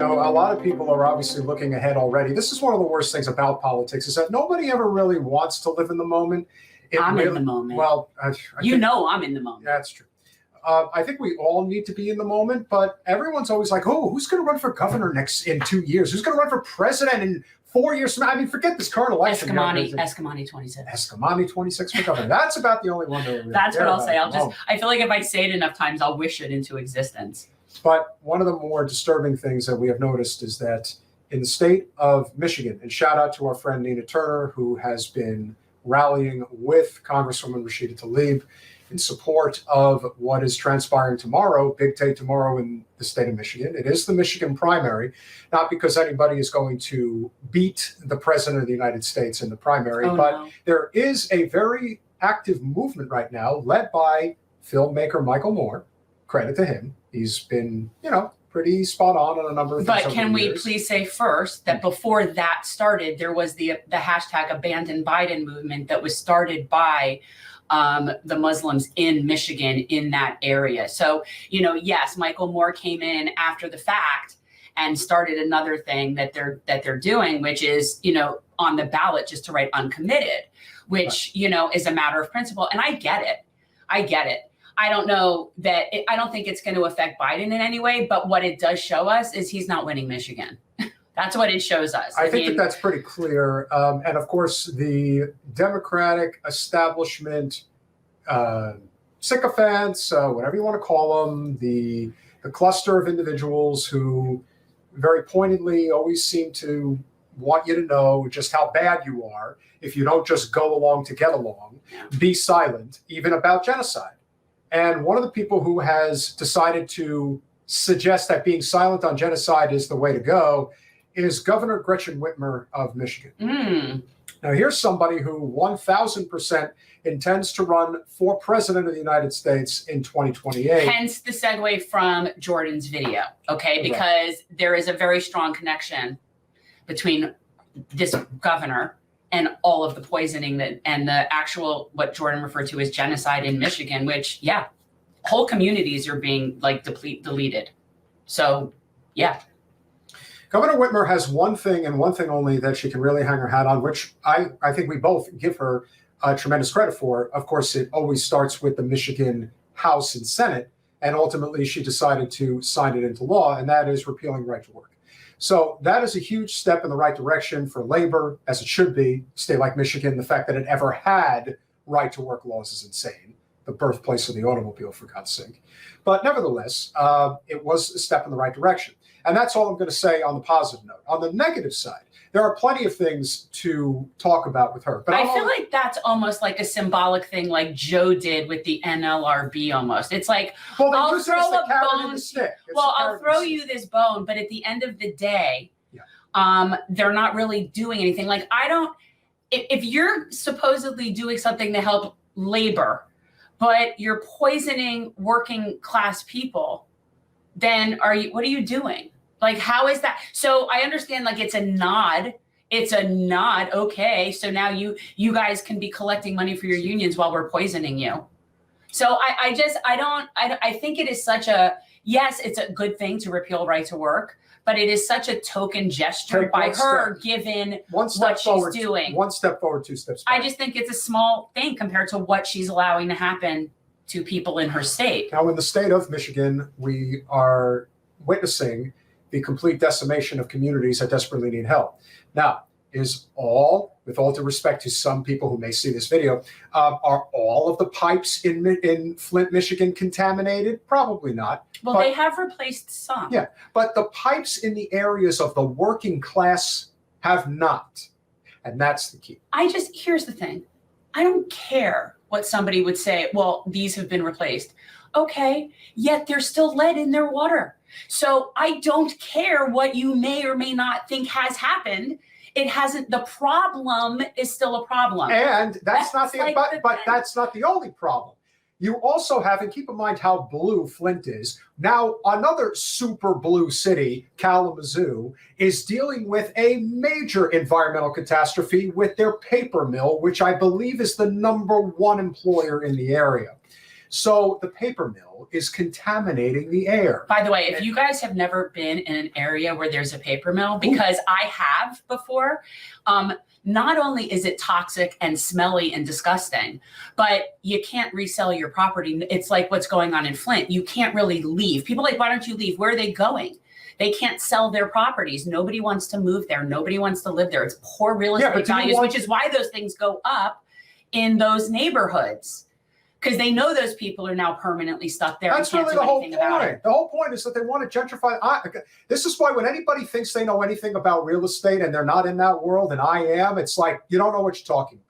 know, a lot of people are obviously looking ahead already. This is one of the worst things about politics is that nobody ever really wants to live in the moment. I'm in the moment. Well, I you know I'm in the moment. That's true. I think we all need to be in the moment, but everyone's always like, oh, who's going to run for governor in 2 years? Who's going to run for president in 4 years? I mean, forget this current election. Escamani 26. Escamani 26 for governor. That's about the only one that really That's what I'll say. I feel like if I say it enough times, I'll wish it into existence. But one of the more disturbing things that we have noticed is that in the state of Michigan, and shout out to our friend Nina Turner, who has been rallying with Congresswoman Rashida Tlaib in support of what is transpiring tomorrow, big day tomorrow in the state of Michigan. It is the Michigan primary, not because anybody is going to beat the president of the United States in the primary, but there is a very active movement right now led by filmmaker Michael Moore. Credit to him. He's been, pretty spot on a number of things. But can we please say first that before that started, there was the hashtag Abandon Biden movement that was started by the Muslims in Michigan in that area. So, yes, Michael Moore came in after the fact and started another thing that they're doing, which is, on the ballot just to write uncommitted, which, is a matter of principle. And I get it. I don't know that I don't think it's going to affect Biden in any way, but what it does show us is he's not winning Michigan. That's what it shows us. I think that's pretty clear. And of course, the Democratic establishment, sycophants, whatever you want to call them, the cluster of individuals who very pointedly always seem to want you to know just how bad you are if you don't just go along to get along, be silent, even about genocide. And one of the people who has decided to suggest that being silent on genocide is the way to go is Governor Gretchen Whitmer of Michigan. Now, here's somebody who 1,000% intends to run for president of the United States in 2028. Hence the segue from Jordan's video, okay? Because there is a very strong connection between this governor and all of the poisoning and the actual, what Jordan referred to as genocide in Michigan, which, whole communities are being deleted. So, Governor Whitmer has one thing and one thing only that she can really hang her hat on, which I think we both give her tremendous credit for. Of course, it always starts with the Michigan House and Senate, and ultimately she decided to sign it into law, and that is repealing right to work. So that is a huge step in the right direction for labor, as it should be. A state like Michigan, the fact that it ever had right to work laws is insane. The birthplace of the automobile, for God's sake. But nevertheless, it was a step in the right direction. And that's all I'm going to say on the positive note. On the negative side, there are plenty of things to talk about with her. But I feel like that's almost like a symbolic thing like Joe did with the NLRB almost. It's like, I'll throw a bone. Well, I'll throw you this bone, but at the end of the day, they're not really doing anything. Like, if you're supposedly doing something to help labor, but you're poisoning working class people, then what are you doing? Like, how is that? So I understand, like, it's a nod. Okay. So now you guys can be collecting money for your unions while we're poisoning you. So I think it is such yes, it's a good thing to repeal right to work, but it is such a token gesture by her, given what she's doing. One step forward, two steps back. I just think it's a small thing compared to what she's allowing to happen to people in her state. Now, in the state of Michigan, we are witnessing the complete decimation of communities that desperately need help. Now, with all due respect to some people who may see this video, are all of the pipes in Flint, Michigan contaminated? Probably not. Well, they have replaced some. Yeah, but the pipes in the areas of the working class have not. And that's the key. Here's the thing. I don't care what somebody would say, well, these have been replaced. Okay, yet there's still lead in their water. So I don't care what you may or may not think has happened. It hasn't. The problem is still a problem. And that's not the only problem. You also have, and keep in mind how blue Flint is. Now, another super blue city, Kalamazoo, is dealing with a major environmental catastrophe with their paper mill, which I believe is the #1 employer in the area. So the paper mill is contaminating the air. By the way, if you guys have never been in an area where there's a paper mill, because I have before, not only is it toxic and smelly and disgusting, but you can't resell your property. It's like what's going on in Flint. You can't really leave. People are like, why don't you leave? Where are they going? They can't sell their properties. Nobody wants to move there. Nobody wants to live there. It's poor real estate values, which is why those things go up in those neighborhoods. Because they know those people are now permanently stuck there. That's really the whole point. The whole point is that they want to gentrify. This is why when anybody thinks they know anything about real estate and they're not in that world, and I am, it's like, you don't know what you're talking about.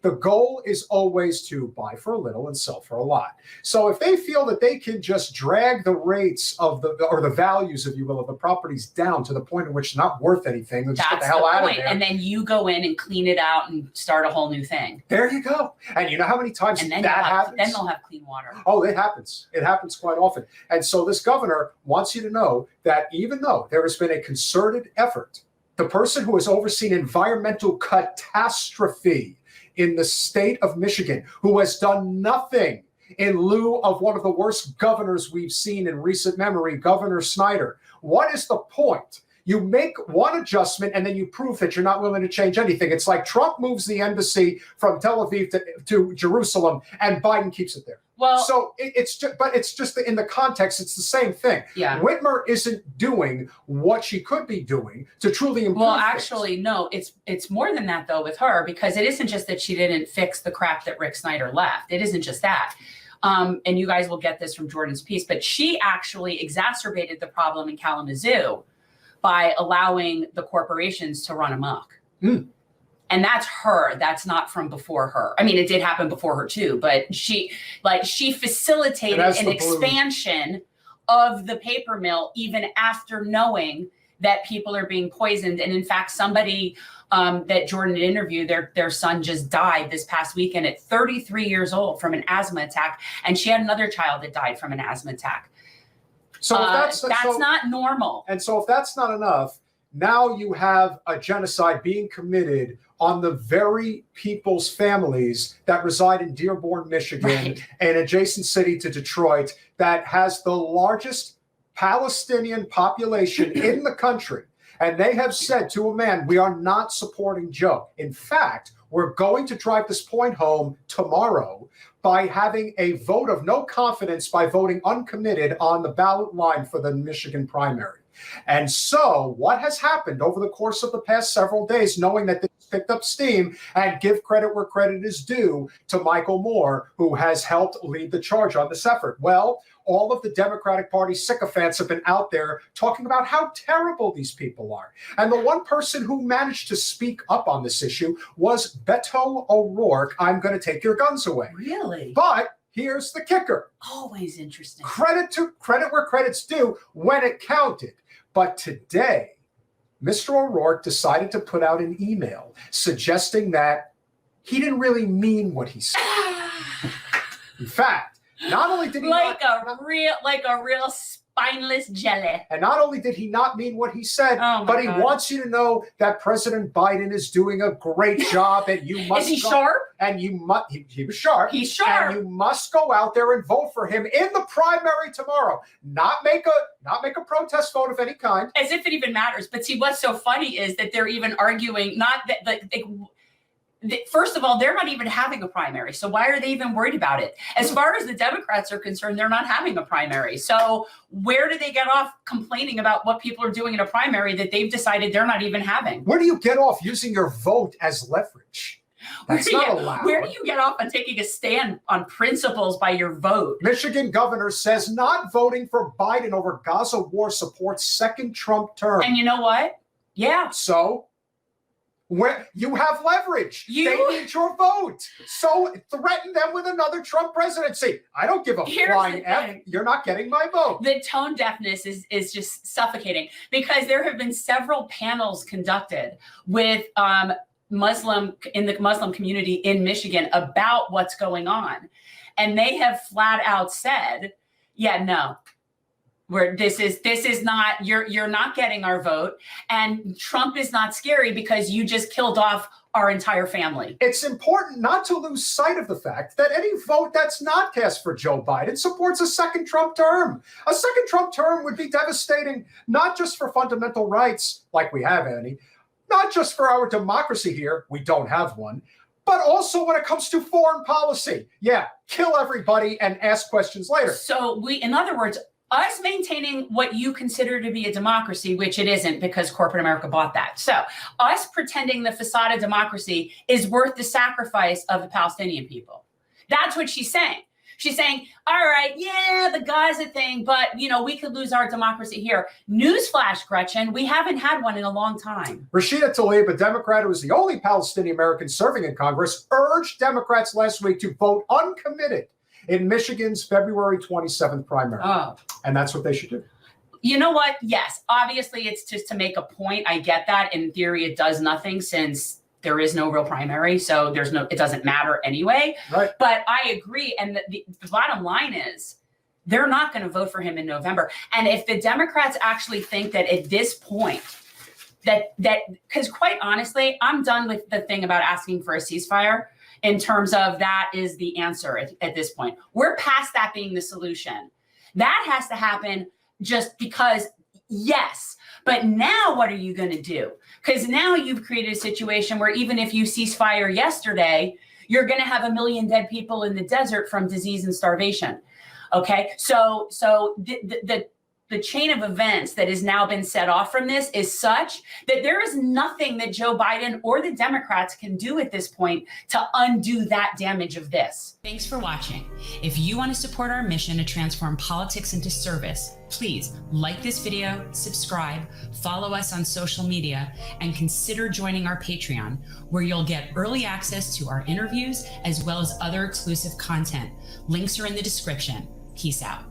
The goal is always to buy for a little and sell for a lot. So if they feel that they can just drag the rates of the values, if you will, of the properties down to the point in which it's not worth anything, then just get the hell out of there. And then you go in and clean it out and start a whole new thing. There you go. And you know how many times that happens? Then they'll have clean water. Oh, it happens. It happens quite often. And so this governor wants you to know that even though there has been a concerted effort, the person who has overseen environmental catastrophe in the state of Michigan, who has done nothing in lieu of one of the worst governors we've seen in recent memory, Governor Snyder. What is the point? You make one adjustment and then you prove that you're not willing to change anything. It's like Trump moves the embassy from Tel Aviv to Jerusalem and Biden keeps it there. Well, so it's just in the context, it's the same thing. Yeah. Whitmer isn't doing what she could be doing to truly improve. Well, actually, no, it's more than that though with her, because it isn't just that she didn't fix the crap that Rick Snyder left. It isn't just that. And you guys will get this from Jordan's piece, but she actually exacerbated the problem in Kalamazoo by allowing the corporations to run amok. Mm. And that's her. That's not from before her. I mean, it did happen before her too, but she facilitated an expansion of the paper mill even after knowing that people are being poisoned. And in fact, somebody that Jordan interviewed, their son just died this past weekend at 33 years old from an asthma attack. And she had another child that died from an asthma attack. So that's not normal. And so if that's not enough, now you have a genocide being committed on the very people's families that reside in Dearborn, Michigan, an adjacent city to Detroit that has the largest Palestinian population in the country. And they have said to a man, we are not supporting Joe. In fact, we're going to drive this point home tomorrow by having a vote of no confidence by voting uncommitted on the ballot line for the Michigan primary. And so what has happened over the course of the past several days, knowing that this picked up steam, and give credit where credit is due to Michael Moore, who has helped lead the charge on this effort. Well, all of the Democratic Party sycophants have been out there talking about how terrible these people are. And the one person who managed to speak up on this issue was Beto O'Rourke. I'm going to take your guns away. Really? But here's the kicker. Always interesting. Credit where credit's due when it counted. But today, Mr. O'Rourke decided to put out an email suggesting that he didn't really mean what he said. In fact, not only did he like a real spineless jelly. And not only did he not mean what he said, but he wants you to know that President Biden is doing a great job, and you must. Is he sharp? And you must. He was sharp. He's sharp. And you must go out there and vote for him in the primary tomorrow. Not make a protest vote of any kind. As if it even matters. But see, what's so funny is that they're even arguing first of all, they're not even having a primary. So why are they even worried about it? As far as the Democrats are concerned, they're not having a primary. So where do they get off complaining about what people are doing in a primary that they've decided they're not even having? Where do you get off using your vote as leverage? That's not allowed. Where do you get off on taking a stand on principles by your vote? Michigan governor says not voting for Biden over Gaza war supports second Trump term. And you know what? Yeah. So where you have leverage. They need your vote. So threaten them with another Trump presidency. I don't give a flying F. You're not getting my vote. The tone deafness is just suffocating, because there have been several panels conducted with in the Muslim community in Michigan about what's going on. And they have flat out said, yeah, no. Where this is not, you're not getting our vote, and Trump is not scary because you just killed off our entire family. It's important not to lose sight of the fact that any vote that's not cast for Joe Biden supports a second Trump term. A second Trump term would be devastating, not just for fundamental rights, like we have any, not just for our democracy here, we don't have one, but also when it comes to foreign policy. Yeah, kill everybody and ask questions later. So in other words, us maintaining what you consider to be a democracy, which it isn't because corporate America bought that. So us pretending the facade of democracy is worth the sacrifice of the Palestinian people. That's what she's saying. She's saying, all right, yeah, the Gaza thing, but we could lose our democracy here. Newsflash, Gretchen, we haven't had one in a long time. Rashida Tlaib, a Democrat who is the only Palestinian American serving in Congress, urged Democrats last week to vote uncommitted in Michigan's February 27th primary. Oh. And that's what they should do. You know what? Yes, obviously it's just to make a point. I get that. In theory, it does nothing since there is no real primary. So it doesn't matter anyway. Right. But I agree. And the bottom line is they're not going to vote for him in November. And if the Democrats actually think that at this point, that because quite honestly, I'm done with the thing about asking for a ceasefire. In terms of that is the answer at this point. We're past that being the solution. That has to happen just because, yes. But now what are you going to do? Because now you've created a situation where even if you cease fire yesterday, you're going to have 1 million dead people in the desert from disease and starvation. Okay, so the chain of events that has now been set off from this is such that there is nothing that Joe Biden or the Democrats can do at this point to undo that damage of this. Thanks for watching. If you want to support our mission to transform politics into service, please like this video, subscribe, follow us on social media, and consider joining our Patreon, where you'll get early access to our interviews as well as other exclusive content. Links are in the description. Peace out.